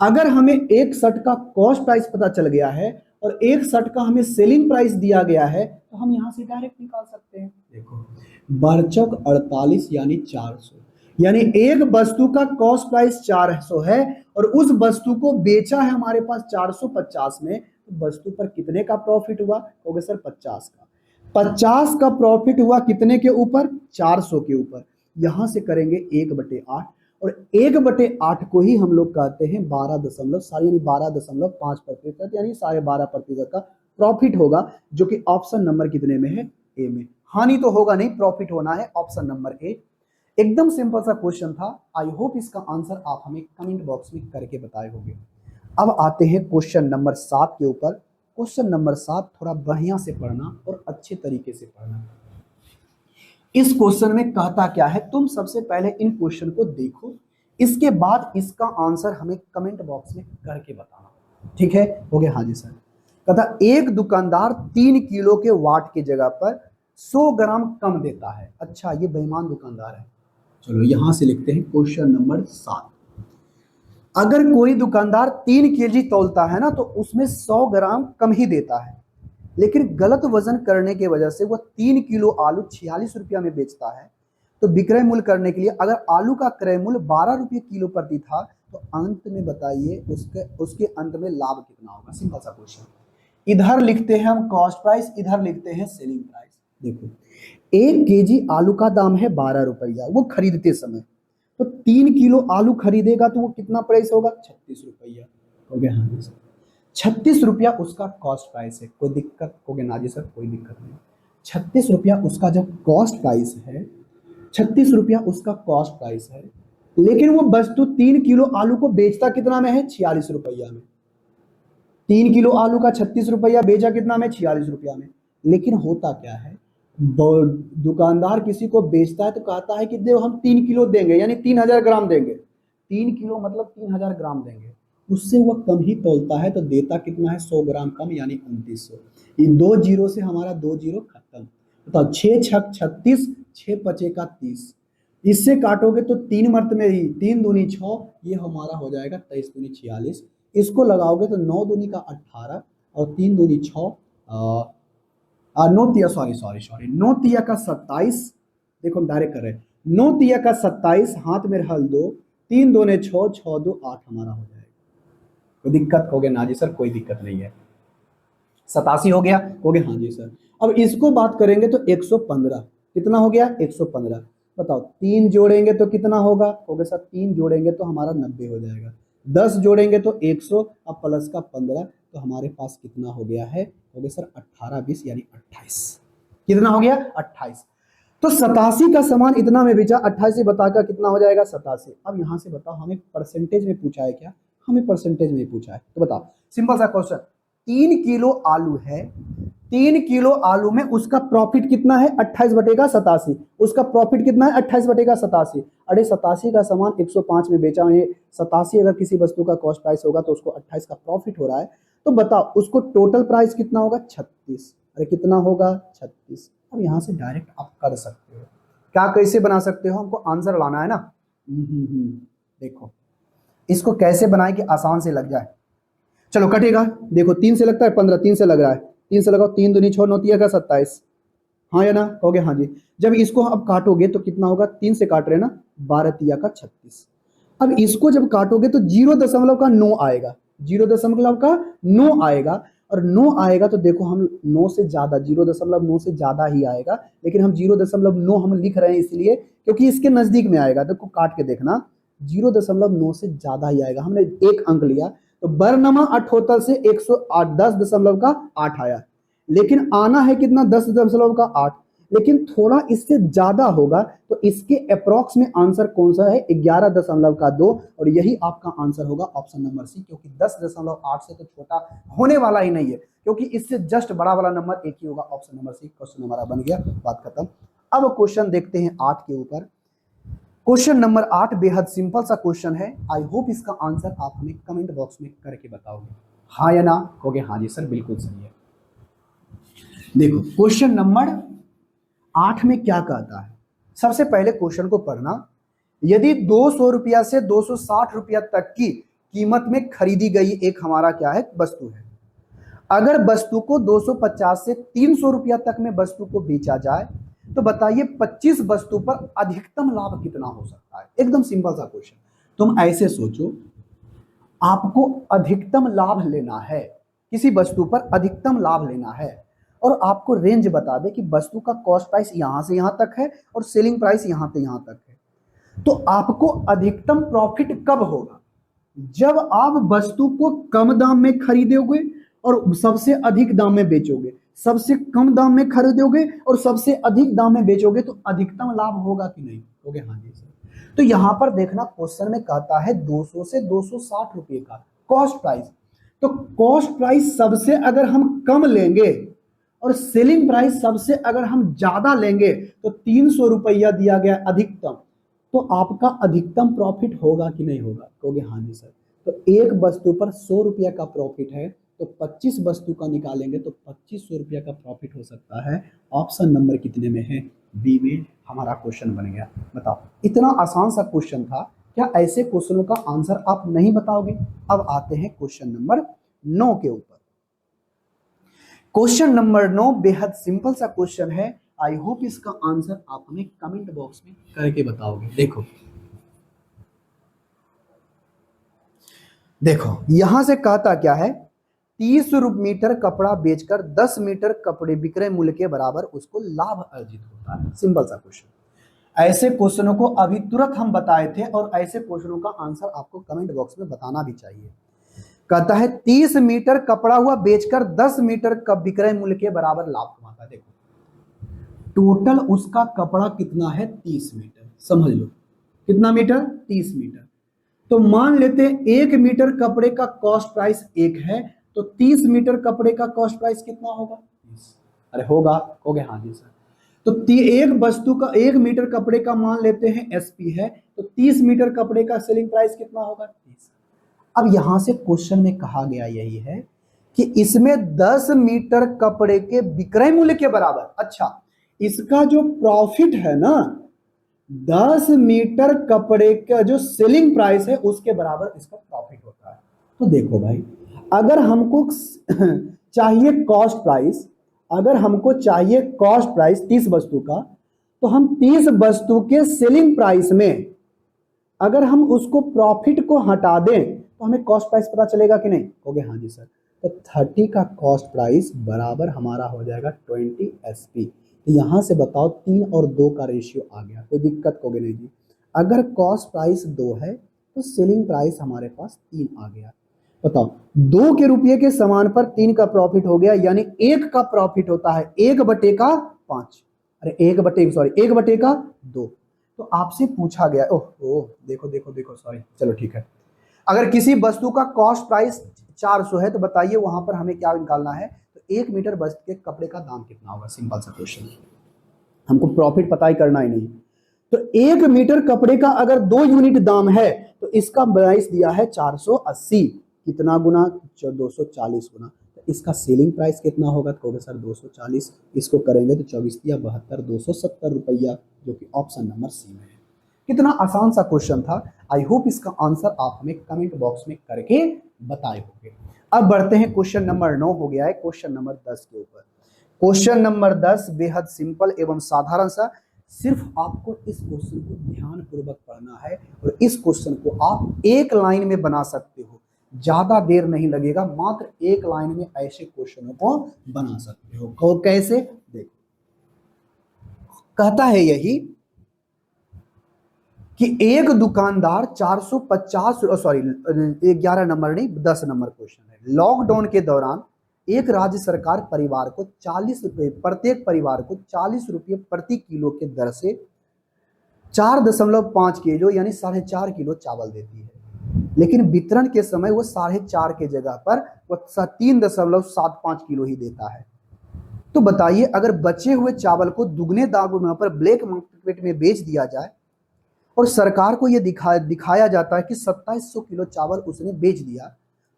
अगर हमें एक शर्ट का कॉस्ट प्राइस पता चल गया है और एक शर्ट का हमें सेलिंग प्राइस दिया गया है, तो हम यहां से डायरेक्ट निकाल सकते हैं। देखो बरचक 48 यानी 400, यानी एक वस्तु का कॉस्ट प्राइस 400 है और उस वस्तु को बेचा है हमारे पास 450 में, तो वस्तु पर कितने का प्रॉफिट हुआ, कहोगे सर 50 का। 50 का प्रॉफिट हुआ कितने के ऊपर, 400 के ऊपर। यहां से करेंगे 1/8 और 1/8 को ही हम लोग कहते हैं 12.5% यानी 12.5% का प्रॉफिट होगा, जो कि ऑप्शन नंबर कितने में है, ए में। हानि तो होगा नहीं, प्रॉफिट होना है ऑप्शन नंबर ए। एकदम सिंपल सा क्वेश्चन था। आई होप इसका आंसर आप हमें कमेंट बॉक्स में करके बताए होंगे। अब आते हैं क्वेश्चन नंबर 7 के ऊपर। क्वेश्चन नंबर 7 थोड़ा बढ़िया से पढ़ना और अच्छे तरीके से पढ़ना। इस क्वेश्चन में कहता क्या है, तुम सबसे पहले इन क्वेश्चन को देखो, इसके बाद इसका आंसर हमें कमेंट बॉक्स में करके बताना। ठीक है, हो गया हाँ जी सर। कहता एक दुकानदार 3 किलो के वाट की जगह पर 100 ग्राम कम देता है। अच्छा, ये बेईमान दुकानदार है। चलो यहां से लिखते हैं क्वेश्चन नंबर 7। अगर कोई दुकानदार 3 केजी तौलता है ना, तो उसमें 100 ग्राम कम ही देता है, लेकिन गलत वजन करने की वजह से वह 3 किलो आलू 46 रुपया में बेचता है। तो विक्रय मूल्य करने के लिए अगर आलू का क्रय मूल्य 12 रुपये किलो प्रति था, तो अंत में बताइए उसके उसके अंत में लाभ कितना होगा। सिंपल सा क्वेश्चन। इधर लिखते हैं हम कॉस्ट प्राइस, इधर लिखते हैं सेलिंग प्राइस। देखो 1 केजी आलू का दाम है 12 रुपया वो खरीदते समय, तो 3 किलो आलू खरीदेगा तो वो कितना प्राइस होगा, 36 रुपया। हो गया हाँ जी सर। 36 रुपया उसका कॉस्ट प्राइस है। कोई दिक्कत हो गया ना जी सर, कोई दिक्कत नहीं। 36 रुपया उसका जब कॉस्ट प्राइस है, 36 रुपया उसका कॉस्ट प्राइस है, लेकिन वो वस्तु 3 किलो आलू को बेचता कितना में है, 46 रुपया में। 3 किलो आलू का 36 रुपया बेचा कितना में, 46 रुपया में। लेकिन होता क्या है, दुकानदार किसी को बेचता है तो कहता है कि देखो हम 3 किलो देंगे, यानी 3000 ग्राम देंगे। 3 किलो मतलब 3000 ग्राम देंगे, उससे वह कम ही तौलता है, तो देता कितना है, 100 ग्राम कम, यानी 2900। ये 2 जीरो से हमारा 2 जीरो खत्म। बताओ 6 छक 36, 6 पचे का 30, इससे काटोगे तो 3 मर्त में ही 3 दूनी 6, ये हमारा हो जाएगा 23 दूनी 46। इसको लगाओगे तो 9 दूनी का 18 और 3 दूनी 6, 9 तिया सॉरी 9 तिया का 27। देखो हम डायरेक्ट कर रहे हैं, 9 तिया का 27, हाथ में हल 2, 3 दूने 6, 6 दो 8 हमारा हो जाएगा। कोई दिक्कत हो गया ना जी सर, कोई दिक्कत नहीं है। 87 हो गया, हो गया हाँ जी सर। अब इसको बात करेंगे तो 115 कितना हो गया, 115। बताओ 3 जोड़ेंगे तो कितना होगा, हो गया सर 3 जोड़ेंगे तो हमारा 90 हो जाएगा, 10 जोड़ेंगे तो 100, अब प्लस का 15, तो हमारे पास कितना हो गया है, हो गया सर 18 20 यानी 28। कितना हो गया, 28। तो 87 का सामान इतना में बेचा, 28 से बताकर कितना हो जाएगा, 87। अब यहां से बताओ हमें परसेंटेज में पूछा है क्या, हमें परसेंटेज में पूछा है, तो बताओ सिंपल सा क्वेश्चन। 3 किलो आलू है, 3 किलो आलू में उसका प्रॉफिट कितना है, 28/87। उसका प्रॉफिट कितना है, 28/87। अरे 87 का सामान 105 में बेचा है, 87 अगर किसी वस्तु का कॉस्ट प्राइस होगा तो उसको 28 का प्रॉफिट हो रहा है, तो बताओ उसको टोटल प्राइस कितना होगा, 36। अरे कितना होगा, 36। अब यहां से डायरेक्ट आप कर सकते हो, क्या कैसे बना सकते हो, हमको आंसर लाना है ना। देखो इसको कैसे बनाए कि आसान से लग जाए। चलो कटेगा, देखो 3 से लगता है 15, 3 से लग रहा है, 3 से लगाओ, 3 दूनी 6, 9 तिया का 27, हाँ या ना, हो गया हाँ जी। जब इसको अब काटोगे तो कितना होगा, 3 से काट रहे ना, 12 तिया का 36। अब इसको जब काटोगे तो 0.9 आएगा, 0.9 आएगा, और 9 आएगा तो देखो हम 9 से ज्यादा, 0.9 से ज्यादा ही आएगा, लेकिन हम 0.9 हम लिख रहे हैं इसलिए क्योंकि इसके नजदीक में आएगा। देखो काट के देखना, 0.9 से ज्यादा ही आएगा, हमने एक अंक लिया, तो बरनमा 78 से 108, 10.8 आया, लेकिन आना है कितना, 10.8, लेकिन थोड़ा इससे ज्यादा होगा, तो इसके अप्रोक्स में आंसर कौन सा है, 11.2, और यही आपका आंसर होगा ऑप्शन नंबर सी, क्योंकि 10.8 से तो छोटा होने वाला ही नहीं है, क्योंकि इससे जस्ट बड़ा वाला नंबर एक ही होगा, ऑप्शन नंबर सी। क्वेश्चन हमारा बन गया, बात खत्म। अब क्वेश्चन देखते हैं 8 के ऊपर। क्वेश्चन नंबर 8 बेहद सिंपल सा क्वेश्चन है, आई होप इसका आंसर आप हमें कमेंट बॉक्स में करके बताओगे, हाँ या ना, हो गया हाँ जी सर, बिल्कुल सही है। देखो क्वेश्चन नंबर 8 में क्या कहता है, सबसे पहले क्वेश्चन को पढ़ना। यदि 200 रुपया से 260 रुपया तक की कीमत में खरीदी गई एक हमारा क्या है, वस्तु है, अगर वस्तु को 250 से 300 रुपया तक में वस्तु को बेचा जाए, तो बताइए 25 वस्तु पर अधिकतम लाभ कितना हो सकता है। एकदम सिंपल सा क्वेश्चन। तुम ऐसे सोचो, आपको अधिकतम लाभ लेना है, किसी वस्तु पर अधिकतम लाभ लेना है, और आपको रेंज बता दे कि वस्तु का कॉस्ट प्राइस यहां से यहां तक है और सेलिंग प्राइस यहां से यहां तक है, तो आपको अधिकतम प्रॉफिट कब होगा, जब आप वस्तु को कम दाम में खरीदोगे और सबसे अधिक दाम में बेचोगे, सबसे कम दाम में खरीदोगे और सबसे अधिक दाम में बेचोगे, तो अधिकतम लाभ होगा कि नहीं, होगा हाँ जी सर। तो यहां पर देखना क्वेश्चन में कहता है 200 से 260 रुपए का कॉस्ट प्राइस, तो कॉस्ट प्राइस सबसे अगर हम कम लेंगे और सेलिंग प्राइस सबसे अगर हम ज्यादा लेंगे, तो 300 रुपया दिया गया अधिकतम, तो आपका अधिकतम प्रॉफिट होगा कि नहीं होगा, कहोगे हाँ जी सर। तो एक वस्तु पर 100 रुपया का प्रॉफिट है, तो 25 वस्तु का निकालेंगे तो 2500 रुपया का प्रॉफिट हो सकता है। ऑप्शन नंबर कितने में है? बी में हमारा क्वेश्चन बन गया। बताओ, इतना आसान सा क्वेश्चन था, क्या ऐसे क्वेश्चनों का आंसर आप नहीं बताओगे? अब आते हैं क्वेश्चन नंबर 9 के ऊपर। क्वेश्चन नंबर 9 बेहद सिंपल सा क्वेश्चन है। आई होप इसका आंसर आप हमें कमेंट बॉक्स में करके बताओगे। देखो देखो यहां से कहता क्या है, 30 मीटर कपड़ा बेचकर 10 मीटर कपड़े विक्रय मूल्य के बराबर उसको लाभ अर्जित होता है। सिंपल सा क्वेश्चन। ऐसे क्वेश्चनों को अभी तुरंत हम बताए थे और ऐसे क्वेश्चनों का आंसर आपको कमेंट बॉक्स में बताना भी चाहिए। कहता है 30 मीटर कपड़ा हुआ बेचकर 10 मीटर का विक्रय मूल्य के बराबर लाभ कमाता है। देखो टोटल उसका कपड़ा कितना है? 30 मीटर। समझ लो कितना मीटर? 30 मीटर। तो मान लेते हैं 1 मीटर कपड़े का कॉस्ट प्राइस 1 है, तो 30 मीटर कपड़े का कॉस्ट प्राइस कितना होगा? 30। अरे होगा? हो गया? हाँ जी सर। तो एक वस्तु का 1 मीटर कपड़े का मान लेते हैं एसपी है, तो 30 मीटर कपड़े का सेलिंग प्राइस कितना होगा? 30। अब यहां से क्वेश्चन में कहा गया यही है कि इसमें 10 मीटर कपड़े के विक्रय मूल्य के बराबर, अच्छा इसका जो प्रॉफिट है ना 10 मीटर कपड़े का जो सेलिंग प्राइस है उसके बराबर इसका प्रॉफिट होता है। तो देखो भाई, अगर हमको चाहिए कॉस्ट प्राइस, अगर हमको चाहिए कॉस्ट प्राइस 30 वस्तु का, तो हम 30 वस्तु के सेलिंग प्राइस में अगर हम उसको प्रॉफिट को हटा दें तो हमें कॉस्ट प्राइस पता चलेगा कि नहीं? हो गया? हाँ जी सर। तो 30 का कॉस्ट प्राइस बराबर हमारा हो जाएगा 20 एसपी। तो यहां से बताओ 3 और 2 का रेशियो आ गया, कोई दिक्कत होगी नहीं जी। अगर कॉस्ट प्राइस 2 है तो सेलिंग प्राइस हमारे पास 3 आ गया। बताओ 2 के रुपये के सामान पर 3 का प्रॉफिट हो गया, यानी 1 का प्रॉफिट होता है 1/5। अरे 1/2। तो आपसे पूछा गया, ओह देखो देखो देखो, सॉरी, चलो ठीक है। अगर किसी वस्तु का कॉस्ट प्राइस 400 है तो बताइए वहां पर हमें क्या निकालना है? तो 1 मीटर वस्तु के कपड़े का दाम कितना होगा? सिंपल सा क्वेश्चन, हमको प्रॉफिट पता ही करना ही नहीं। तो 1 मीटर कपड़े का अगर 2 यूनिट दाम है तो इसका प्राइस दिया है 480, कितना गुना? 240 गुना। तो इसका सेलिंग प्राइस कितना होगा? तो सर 240, इसको करेंगे तो 24 या 72, 270 रुपया, जो कि ऑप्शन नंबर सी में है। कितना आसान सा क्वेश्चन था। आई होप इसका आंसर आप हमें कमेंट बॉक्स में करके बताए होंगे। अब बढ़ते हैं, क्वेश्चन नंबर 9 हो गया है क्वेश्चन नंबर 10 के ऊपर। क्वेश्चन नंबर 10 बेहद सिंपल एवं साधारण सा, सिर्फ आपको इस क्वेश्चन को ध्यान पूर्वक पढ़ना है और इस क्वेश्चन को आप एक लाइन में बना सकते हो, ज्यादा देर नहीं लगेगा, मात्र एक लाइन में ऐसे क्वेश्चनों को बना सकते हो। और कैसे? देखो कहता है यही कि एक दुकानदार 450, सॉरी 11 नंबर नहीं 10 नंबर क्वेश्चन है। लॉकडाउन के दौरान एक राज्य सरकार परिवार को 40 रुपए, प्रत्येक परिवार को 40 रुपये प्रति किलो के दर से 4.5 किलो यानी 4.5 किलो चावल देती है, लेकिन वितरण के समय वो 4.5 के जगह पर वो 3.75 किलो ही देता है। तो बताइए, अगर बचे हुए चावल को दुगने दामों पर ब्लैक मार्केट में बेच दिया जाए और सरकार को यह दिखाया जाता है कि 2700 किलो चावल उसने बेच दिया,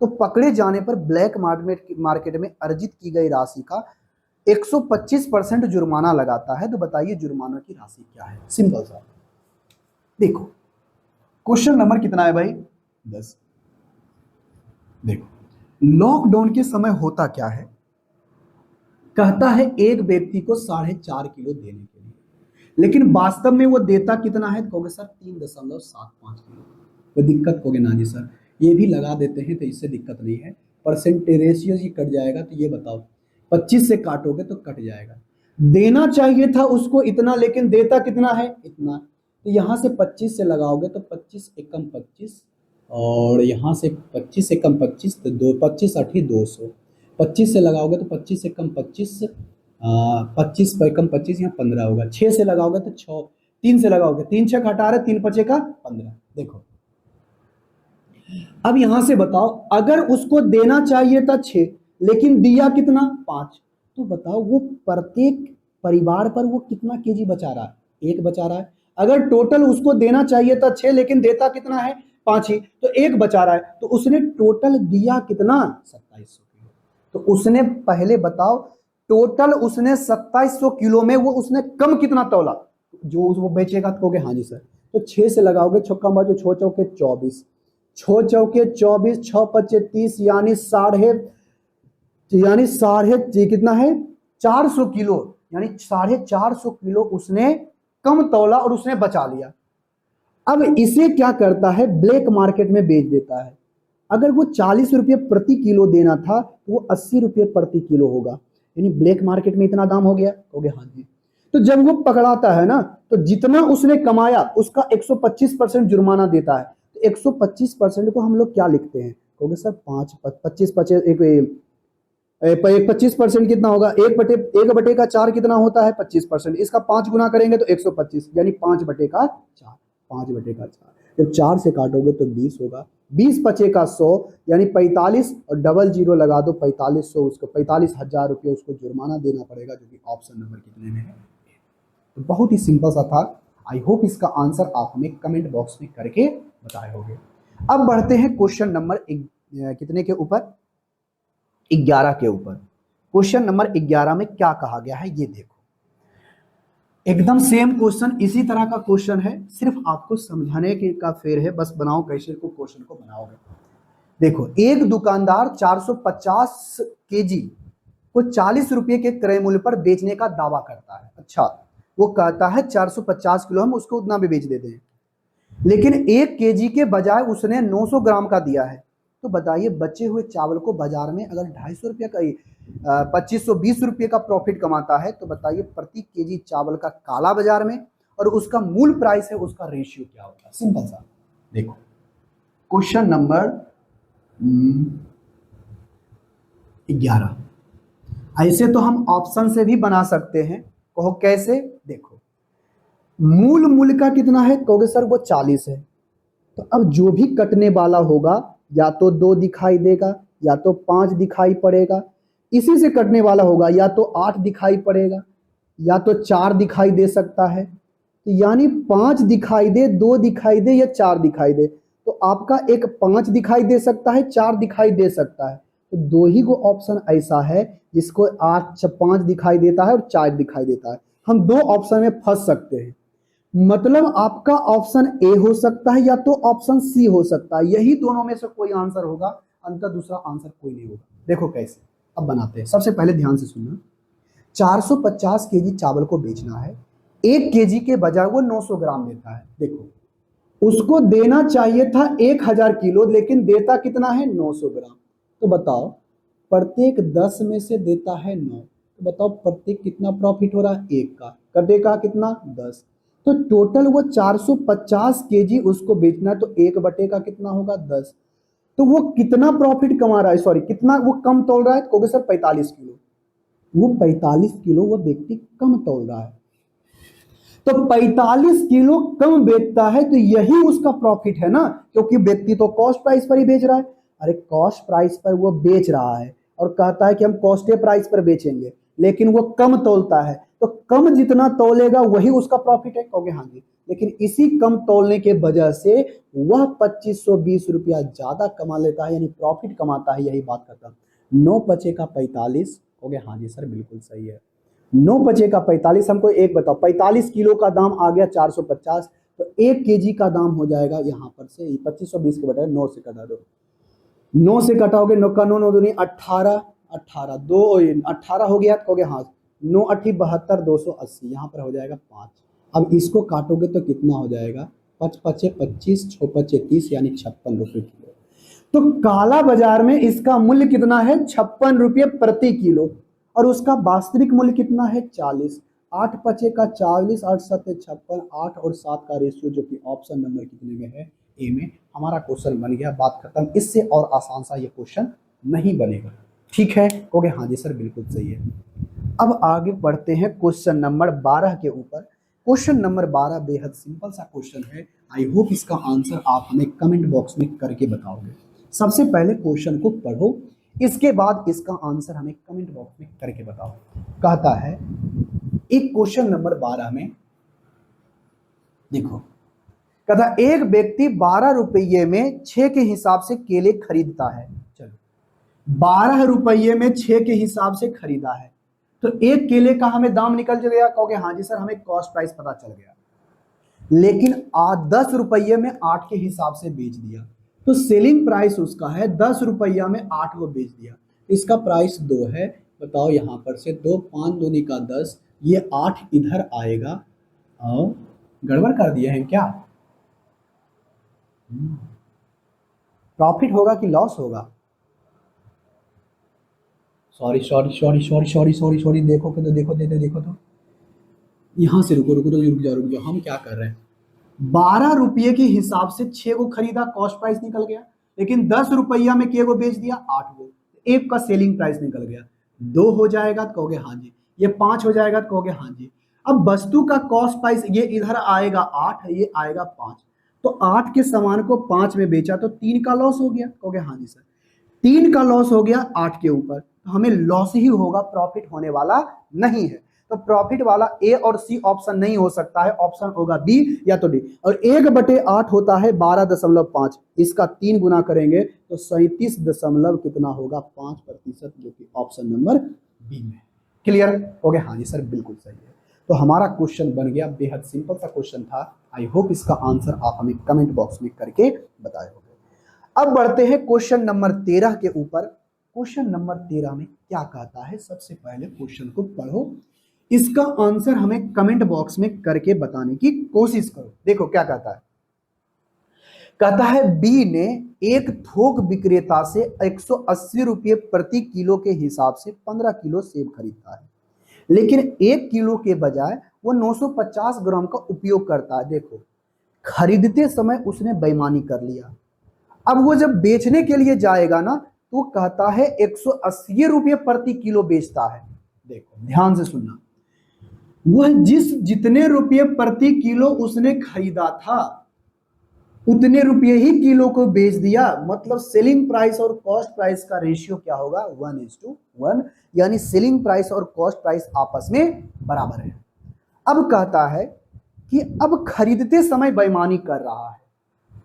तो पकड़े जाने पर ब्लैक मार्केट में अर्जित की गई राशि का 125% जुर्माना लगाता है। तो बताइए जुर्माना की राशि क्या है? सिंपल सा देखो, क्वेश्चन नंबर कितना है भाई? 10। देखो लॉकडाउन के समय होता क्या है, कहता है एक व्यक्ति को 4.5 किलो देने के लिए, लेकिन वास्तव में वो देता कितना है? कहोगे सर 3.75 किलो। कोई दिक्कत? कहोगे ना जी सर, ये भी लगा देते हैं तो इससे दिक्कत नहीं है, परसेंटेज रेशियो ही कट जाएगा। तो ये बताओ 25 से काटोगे तो कट जाएगा। देना चाहिए था उसको इतना, लेकिन देता कितना है? इतना। तो यहाँ से 25 से लगाओगे तो 25 एकम 25, और यहाँ से 25 एकम 25 तो 25 8 200। 25 से लगाओगे तो 25 एकम 25, 25 एकम 25 यहाँ 15 होगा। 6 से लगाओगे तो 6, 3 से लगाओगे 3 6 18, 3 5 का 15। देखो अब यहां से बताओ, अगर उसको देना चाहिए था 6 लेकिन दिया कितना? 5, तो बताओ वो प्रत्येक परिवार पर वो कितना केजी बचा रहा है? 1 बचा रहा है। अगर टोटल उसको देना चाहिए था 6 लेकिन देता कितना है? 5 ही, तो एक बचा रहा है, तो उसने टोटल दिया कितना 2700 किलो। तो उसने पहले बताओ टोटल उसने 2700 किलो में वो उसने कम कितना तौला, जो वो बेचेगा तो कहोगे हाँ जी सर। तो 6 से लगाओगे, छक्का मारो, 6 चौके 24, 6 चौके 24, 6 पच्चे 30, यानी साढ़े कितना है 400 किलो, यानी 450 किलो उसने कम तौला और उसने बचा लिया। अब इसे क्या करता है, ब्लैक मार्केट में बेच देता है। अगर वो 40 रुपये प्रति किलो देना था तो वो 80 रुपये प्रति किलो होगा, यानी ब्लैक मार्केट में इतना दाम हो गया, हो गया हाँ जी। तो जब वो पकड़ाता है ना, तो जितना उसने कमाया उसका 125% जुर्माना देता है। तो 125% को हम लोग क्या लिखते हैं, कहोगे सर 25% कितना होगा, एक बटे का 4 कितना होता है 25%, इसका 5 गुना करेंगे तो 125, यानी 5 बटे का 4, 5 बटे का 4, जब 4 से काटोगे तो 20 होगा, 20 पचे का 100, यानी 45, और डबल जीरो लगा दो 4500, उसको 45,000 रुपये उसको जुर्माना देना पड़ेगा, जो कि ऑप्शन नंबर कितने में है। तो बहुत ही सिंपल सा था। आई होप इसका आंसर आप हमें कमेंट बॉक्स में करके बताए होंगे। अब बढ़ते हैं क्वेश्चन नंबर कितने के ऊपर, 11 के ऊपर। क्वेश्चन नंबर 11 में क्या कहा गया है ये देखो, एकदम सेम क्वेश्चन, इसी तरह का क्वेश्चन है, सिर्फ आपको समझाने के का फेर है, बस बनाओ कैसे को क्वेश्चन को बनाओगे। देखो, एक दुकानदार 450 केजी को 40 रुपए के क्रय मूल्य पर बेचने का दावा करता है। अच्छा, वो कहता है 450 किलो हम उसको उतना भी बेच देते हैं, लेकिन 1 केजी के बजाय उसने 900 ग्राम का दिया है। तो बताइए, बचे हुए चावल को बाजार में अगर 250 रुपये का 2520 रुपये का प्रॉफिट कमाता है, तो बताइए प्रति केजी चावल का काला बाजार में और उसका मूल प्राइस है, उसका रेशियो क्या होगा। सिंपल सा देखो, क्वेश्चन नंबर 11। ऐसे तो हम ऑप्शन से भी बना सकते हैं, कहो कैसे, देखो मूल मूल्य का कितना है, कहोगे सर वो 40 है। तो अब जो भी कटने वाला होगा या तो 2 दिखाई देगा या तो 5 दिखाई पड़ेगा, इसी से कटने वाला होगा या तो 8 दिखाई पड़ेगा या तो 4 दिखाई दे सकता है। तो यानी 5 दिखाई दे, 2 दिखाई दे या 4 दिखाई दे, तो आपका एक 5 दिखाई दे सकता है, 4 दिखाई दे सकता है। तो 2 ही को ऑप्शन ऐसा है जिसको 5 दिखाई देता है और 4 दिखाई देता है। हम 2 ऑप्शन में फंस सकते हैं, मतलब आपका ऑप्शन ए हो सकता है या तो ऑप्शन सी हो सकता है, यही दोनों में से कोई आंसर होगा, अंतर दूसरा आंसर कोई नहीं होगा। देखो कैसे, अब बनाते हैं। सबसे पहले ध्यान से सुनना, 450 केजी चावल को बेचना है, 1 केजी के बजाय वो 900 ग्राम देता है। देखो, उसको देना चाहिए था 1000 किलो, लेकिन देता कितना है 900 ग्राम। तो बताओ, प्रत्येक 10 में से देता है 9, तो बताओ प्रत्येक कितना प्रॉफिट हो रहा है, 1 का, कटेगा कितना 10। तो टोटल वो 450 केजी उसको बेचना है, तो 1 बटे का कितना होगा 10। तो वो कितना प्रॉफिट कमा रहा है, सॉरी कितना वो कम तोल रहा है, तो कहोगे सर 45 किलो। वो 45 किलो वो व्यक्ति कम तोल रहा है, तो 45 किलो कम बेचता है, तो यही उसका प्रॉफिट है ना, क्योंकि व्यक्ति तो कॉस्ट प्राइस पर ही बेच रहा है। अरे कॉस्ट प्राइस पर वो बेच रहा है और कहता है कि हम कॉस्ट प्राइस पर बेचेंगे, लेकिन वो कम तोलता है, तो कम जितना तोलेगा वही उसका प्रॉफिट है, कहोगे हाँ जी। लेकिन इसी कम तोलने के वजह से वह 2520 रुपया ज्यादा कमा लेता है, यानी प्रॉफिट कमाता है, यही बात करता है। 9 पचे का 45, कहोगे हाँ जी सर बिल्कुल सही है। 9 पचे का 45, हमको एक बताओ, 45 किलो का दाम आ गया 450, तो 1 केजी का दाम हो जाएगा यहाँ पर से 2520 के बजाय 9 से कटा दो, 9 से कटाओगे, 9 का 9 9 दूनी 18, 18 2 18 हो गया, कहोगे हाँ, 9 8 72 280, यहाँ पर हो जाएगा 5। अब इसको काटोगे तो कितना हो जाएगा, 5 पचे 25, 6 पचे 30, यानी 56 रुपये किलो। तो काला बाजार में इसका मूल्य कितना है 56 रुपये प्रति किलो, और उसका वास्तविक मूल्य कितना है 40। 8 पचे का 40, 8 7 56, 8 और 7 का रेशियो, जो कि ऑप्शन नंबर कितने में है, ए में। हमारा क्वेश्चन बन गया, बात खत्म। इससे और आसान सा ये क्वेश्चन नहीं बनेगा, ठीक है, कहोगे हाँ जी सर बिल्कुल सही है। अब आगे बढ़ते हैं क्वेश्चन नंबर 12 के ऊपर। क्वेश्चन नंबर 12 बेहद सिंपल सा क्वेश्चन है, आई होप इसका आंसर आप हमें कमेंट बॉक्स में करके बताओगे। सबसे पहले क्वेश्चन को पढ़ो, इसके बाद इसका आंसर हमें कमेंट बॉक्स में करके बताओ। कहता है एक क्वेश्चन नंबर 12 में, देखो कहता एक व्यक्ति 12 रुपये में 6 के हिसाब से केले खरीदता है। चलो 12 रुपये में 6 के हिसाब से खरीदा है, तो एक केले का हमें दाम निकल गया। कहोगे हाँ जी सर, हमें कॉस्ट प्राइस पता चल गया। लेकिन 10 रुपये में 8 के हिसाब से बेच दिया, तो सेलिंग प्राइस उसका है 10 रुपया में 8 को बेच दिया, इसका प्राइस 2 है। बताओ यहां पर से 2 5 दूनी का 10, ये 8 इधर आएगा। और गड़बड़ कर दिए हैं क्या? प्रॉफिट होगा कि लॉस होगा? Sorry sorry sorry sorry sorry sorry sorry, देखो तो देखो तो यहां से रुको रुको, तो रुक जाओ, हम क्या कर रहे हैं? 12 रुपये के हिसाब से 6 को खरीदा, कॉस्ट प्राइस निकल गया। लेकिन 10 रुपया में के को बेच दिया, 8 को, एक का सेलिंग प्राइस निकल गया। 2 हो जाएगा तो कहोगे हाँ जी, ये 5 हो जाएगा तो कहोगे हाँ जी। अब वस्तु का कॉस्ट प्राइस ये इधर आएगा 8, ये आएगा 5, तो 8 के सामान को 5 में बेचा तो 3 का लॉस हो गया। कहोगे हाँ जी सर, 3 का लॉस हो गया 8 के ऊपर, तो हमें लॉस ही होगा, प्रॉफिट होने वाला नहीं है। तो प्रॉफिट वाला ए और सी ऑप्शन नहीं हो सकता है, ऑप्शन होगा बी या तो डी। और 1/8 होता है 12.5, इसका 3 गुना करेंगे तो 37 दशमलव कितना होगा 5%, जो कि ऑप्शन नंबर बी में। क्लियर हो गया? हाँ जी सर, बिल्कुल सही है। तो हमारा क्वेश्चन बन गया, बेहद सिंपल सा क्वेश्चन था। आई होप इसका आंसर आप हमें कमेंट बॉक्स में करके बताए होंगे। अब बढ़ते हैं क्वेश्चन नंबर 13 के ऊपर। क्वेश्चन नंबर 13 में क्या कहता है? सबसे पहले क्वेश्चन को पढ़ो, इसका आंसर हमें कमेंट बॉक्स में करके बताने की कोशिश करो। देखो क्या कहता है। कहता है बी ने एक थोक विक्रेता से 180 रुपये प्रति किलो के हिसाब से 15 किलो सेब खरीदता है, लेकिन 1 किलो के बजाय वो 950 ग्राम का उपयोग करता है। देखो, खरीदते समय उसने बेईमानी कर लिया। अब वो जब बेचने के लिए जाएगा ना, तो कहता है 180 रुपये प्रति किलो बेचता है। देखो ध्यान से सुनना, वह जितने रुपये प्रति किलो उसने खरीदा था, उतने रुपये ही किलो को बेच दिया। मतलब सेलिंग प्राइस और कॉस्ट प्राइस का रेशियो क्या होगा? 1:1, यानी सेलिंग प्राइस और कॉस्ट प्राइस आपस में बराबर है। अब कहता है कि अब खरीदते समय बेईमानी कर रहा है,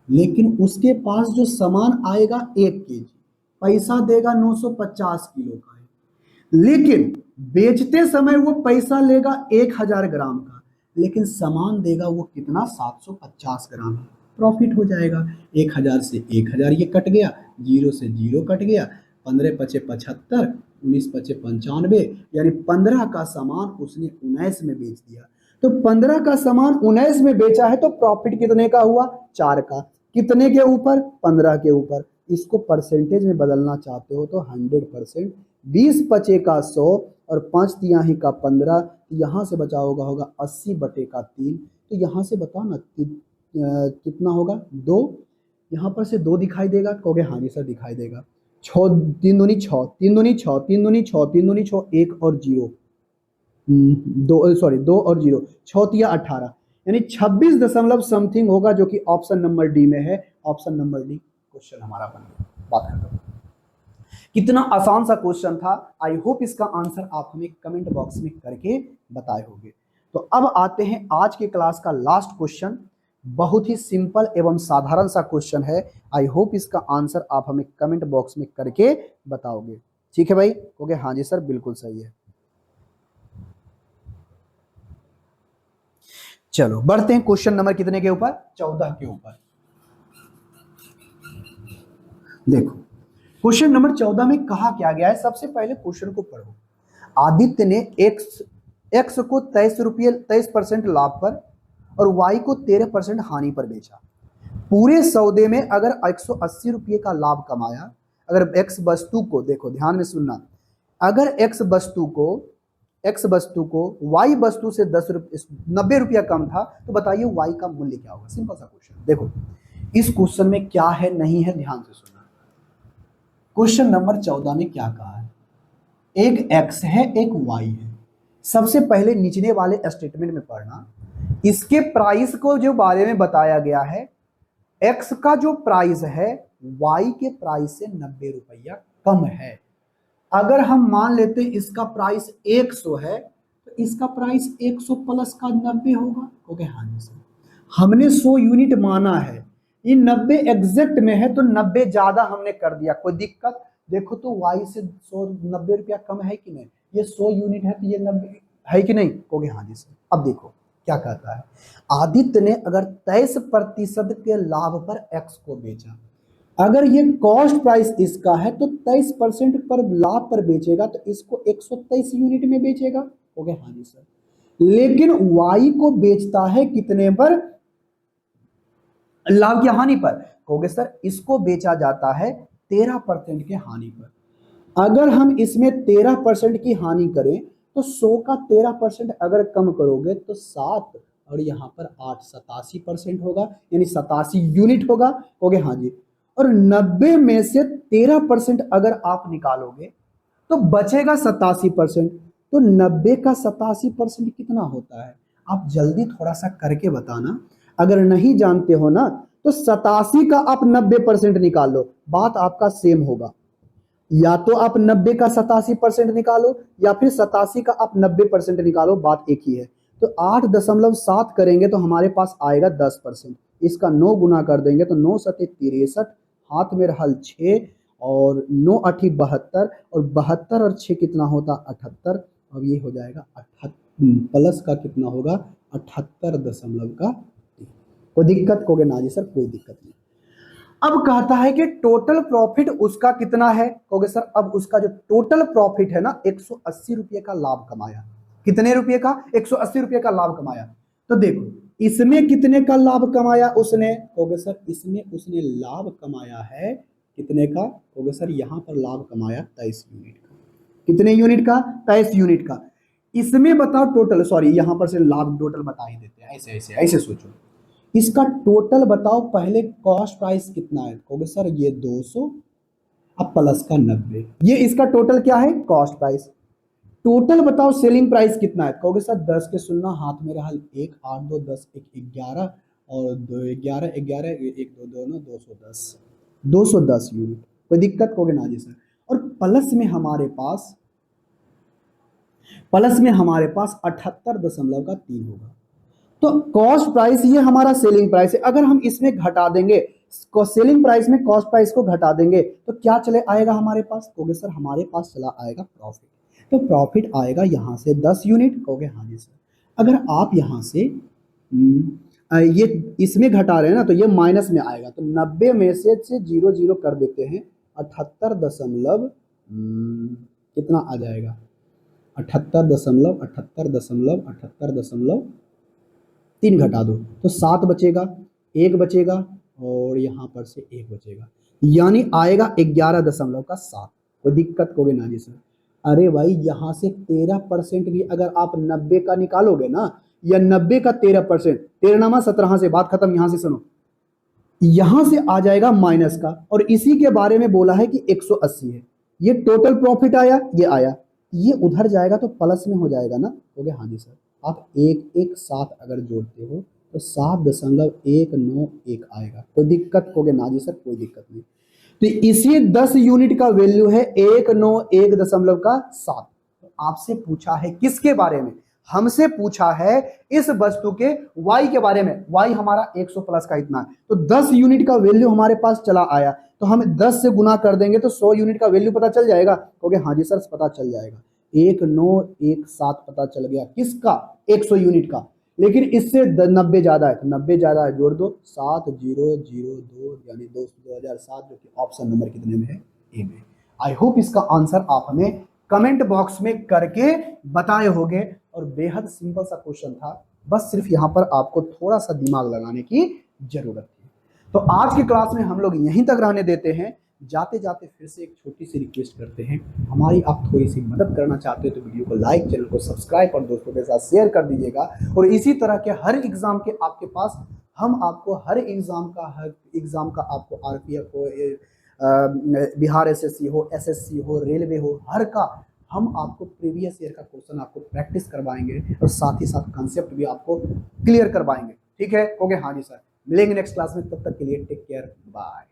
लेकिन उसके पास जो सामान आएगा 1 केजी, पैसा देगा 950 किलो का है, लेकिन बेचते समय वो पैसा लेगा 1000 ग्राम का, लेकिन सामान देगा वो कितना? 750 ग्राम। प्रॉफिट हो जाएगा। 1000 से 1000 ये कट गया, 0 से 0 कट गया, 15 पचे 75, 19 पचे 95, यानी 15 का सामान उसने 19 में बेच दिया। तो 15 का सामान 19 में बेचा है, तो प्रॉफिट कितने का हुआ? 4 का। कितने के ऊपर? 15 के ऊपर। इसको परसेंटेज में बदलना चाहते हो तो 100%। 20 पचे का 100 और 5 तिहाई का 15, यहाँ से बचा होगा 80/3। तो यहाँ से बताओ ना कितना होगा? 2। यहाँ पर से 2 दिखाई देगा? कहोगे हाँ जी सर दिखाई देगा। 6 3 दूनी 6, 3 दूनी 6, 3 दूनी 6, 3 दूनी 6, 1 और 0, 2 और 0, 6 तिया 18, यानी 26 दशमलव समथिंग होगा, जो कि ऑप्शन नंबर डी में है। ऑप्शन नंबर डी क्वेश्चन हमारा बन गया। बात खत्म। कितना आसान सा क्वेश्चन था। आई होप इसका आंसर आप हमें कमेंट बॉक्स में करके बताए होंगे। तो अब आते हैं आज के क्लास का लास्ट क्वेश्चन। बहुत ही सिंपल एवं साधारण सा क्वेश्चन है। आई होप इसका आंसर आप हमें कमेंट बॉक्स में करके बताओगे। ठीक है भाई? ओके हाँ जी सर, बिल्कुल सही है। चलो बढ़ते हैं क्वेश्चन नंबर कितने के ऊपर? 14 के ऊपर। देखो क्वेश्चन नंबर 14 में कहा क्या गया है। सबसे पहले क्वेश्चन को पढ़ो। आदित्य ने एक्स को 23% लाभ पर और वाई को 13% हानि पर बेचा। पूरे सौदे में अगर 180 रुपये का लाभ कमाया, अगर एक्स वस्तु को, देखो ध्यान में सुनना, अगर एक्स वस्तु को वाई वस्तु से 90 रुपया कम था, तो बताइए वाई का मूल्य क्या होगा? सिंपल सा क्वेश्चन। देखो इस क्वेश्चन में क्या है नहीं है, ध्यान से सुनना। क्वेश्चन नंबर 14 में क्या कहा है? एक एक्स है, एक वाई है। सबसे पहले निचले वाले स्टेटमेंट में पढ़ना, इसके प्राइस को जो बारे में बताया गया है, एक्स का जो प्राइस है वाई के प्राइस से 90 रुपया कम है। अगर हम मान लेते हैं इसका प्राइस 100 है, तो इसका प्राइस 100 प्लस का 90 होगा। ओके हाँ जी सर। हमने 100 यूनिट माना है, ये 90 एग्जैक्ट में है तो 90 ज्यादा हमने कर दिया, कोई दिक्कत? देखो तो y से 100 90 रुपया कम है कि नहीं? ये 100 यूनिट है तो ये 90 है कि नहीं? कहोगे हाँ जी सर। अब देखो क्या कहता है, आदित्य ने अगर 23% के लाभ पर x को बेचा, अगर ये कॉस्ट प्राइस इसका है तो 23% पर लाभ पर बेचेगा तो इसको 123 यूनिट में बेचेगा। कहोगे हाँ जी सर। लेकिन y को बेचता है कितने पर? लाभ की हानि पर। कहोगे सर इसको बेचा जाता है 13% के हानि पर। अगर हम इसमें 13% की हानि करें तो 100 का 13% अगर कम करोगे तो 7 और यहाँ पर 8 87% होगा, यानी 87 यूनिट होगा। कहोगे हाँ जी। और 90 में से 13% अगर आप निकालोगे तो बचेगा 87%। तो 90 का 87% कितना होता है? आप जल्दी थोड़ा सा करके बताना, अगर नहीं जानते हो ना तो 87 का आप 90% निकाल लो, बात आपका सेम होगा। या तो आप 90 का 87% निकालो या फिर 87 का आप 90% निकालो, बात एक ही है। तो 8.7 करेंगे तो हमारे पास आएगा 10%। इसका 9 गुना कर देंगे तो 9 सते 63, हाथ में रहल 6 और 9 8 72, और 72 और 6 कितना होता? 78। अब ये हो जाएगा 78 प्लस का कितना होगा? 78.3। कोई दिक्कत? कहोगे ना जी सर कोई दिक्कत नहीं। अब कहता है कि टोटल प्रॉफिट उसका कितना है? कहोगे सर अब उसका जो टोटल प्रॉफिट है ना 180 रुपये का लाभ कमाया। कितने रुपये का? 180 रुपये का लाभ कमाया। तो देखो इसमें कितने का लाभ कमाया उसने? कहोगे सर इसमें उसने लाभ कमाया है कितने का? कहोगे सर यहाँ पर लाभ कमाया 23 यूनिट का। कितने यूनिट का? 23 यूनिट का। इसमें बताओ टोटल, सॉरी यहाँ पर से लाभ टोटल बता ही देते हैं, ऐसे ऐसे ऐसे सोचो। इसका टोटल बताओ, पहले कॉस्ट प्राइस कितना है? कहोगे सर ये 200, अब प्लस का 90, ये इसका टोटल क्या है? Cost price. टोटल बताओ सेलिंग प्राइस कितना है? कहोगे सर 10 के शून्य हाथ में रहा 1, 8 2 10 1 11 और 2 11 11 1 2 2 210, 210 यूनिट। कोई दिक्कत? कहोगे ना जी सर। और प्लस में हमारे पास 78.3 होगा। तो कॉस्ट प्राइस ये हमारा सेलिंग प्राइस है। अगर हम इसमें घटा देंगे, सेलिंग प्राइस में कॉस्ट प्राइस को घटा देंगे तो क्या चले आएगा हमारे पास? कहोगे सर हमारे पास चला आएगा प्रॉफिट। तो प्रॉफिट आएगा यहाँ से 10 यूनिट। कहोगे हाँ जी सर। अगर आप यहाँ से ये इसमें घटा रहे हैं ना तो ये माइनस में आएगा, तो 90 में से 0 0 कर देते हैं, 78 दशमलव कितना आ जाएगा? 78.3 घटा दो तो 7 बचेगा, 1 बचेगा और यहाँ पर से 1 बचेगा, यानी आएगा 11.7। कोई दिक्कत? कहोगे ना जी सर। अरे भाई यहाँ से 13% भी अगर आप 90 का निकालोगे ना, या 90 का 13%, 13 17 से बात खत्म। यहाँ से सुनो, यहां से आ जाएगा माइनस का, और इसी के बारे में बोला है कि 180 है। ये टोटल प्रॉफिट आया, ये आया, ये उधर जाएगा तो प्लस में हो जाएगा ना? हो गया हाँ जी सर। आप 117 अगर जोड़ते हो तो 7.191 आएगा। कोई दिक्कत? कहोगे ना जी सर कोई दिक्कत नहीं। तो इसी 10 यूनिट का वैल्यू है 191.7। आपसे पूछा है किसके बारे में? हमसे पूछा है इस वस्तु के y के बारे में। y हमारा 100 प्लस का इतना है, तो 10 यूनिट का वैल्यू हमारे पास चला आया, तो हम 10 से गुना कर देंगे तो 100 यूनिट का वैल्यू पता चल जाएगा। कहोगे हाँ जी सर पता चल जाएगा। 1917 पता चल गया किसका? 100 यूनिट का। लेकिन इससे 90 ज्यादा है, तो 90 ज्यादा है, जोड़ दो 7002, यानी 2007, जो कि ऑप्शन नंबर कितने में है? ए में। आई होप इसका आंसर आप हमें कमेंट बॉक्स में करके बताए होंगे, और बेहद सिंपल सा क्वेश्चन था, बस सिर्फ यहाँ पर आपको थोड़ा सा दिमाग लगाने की जरूरत थी। तो आज की क्लास में हम लोग यहीं तक रहने देते हैं। जाते जाते फिर से एक छोटी सी रिक्वेस्ट करते हैं, हमारी आप थोड़ी सी मदद करना चाहते हो तो वीडियो को लाइक, चैनल को सब्सक्राइब और दोस्तों के साथ शेयर कर दीजिएगा। और इसी तरह के हर एग्जाम के आपके पास हम आपको हर एग्जाम का आपको आरपीएफ हो, बिहार एसएससी हो, एसएससी हो, रेलवे हो, हर का हम आपको प्रीवियस ईयर का क्वेश्चन आपको प्रैक्टिस करवाएंगे, और साथ ही साथ कंसेप्ट भी आपको क्लियर करवाएंगे। ठीक है? ओके हाँ जी सर। मिलेंगे नेक्स्ट क्लास में, तब तक के लिए टेक केयर, बाय।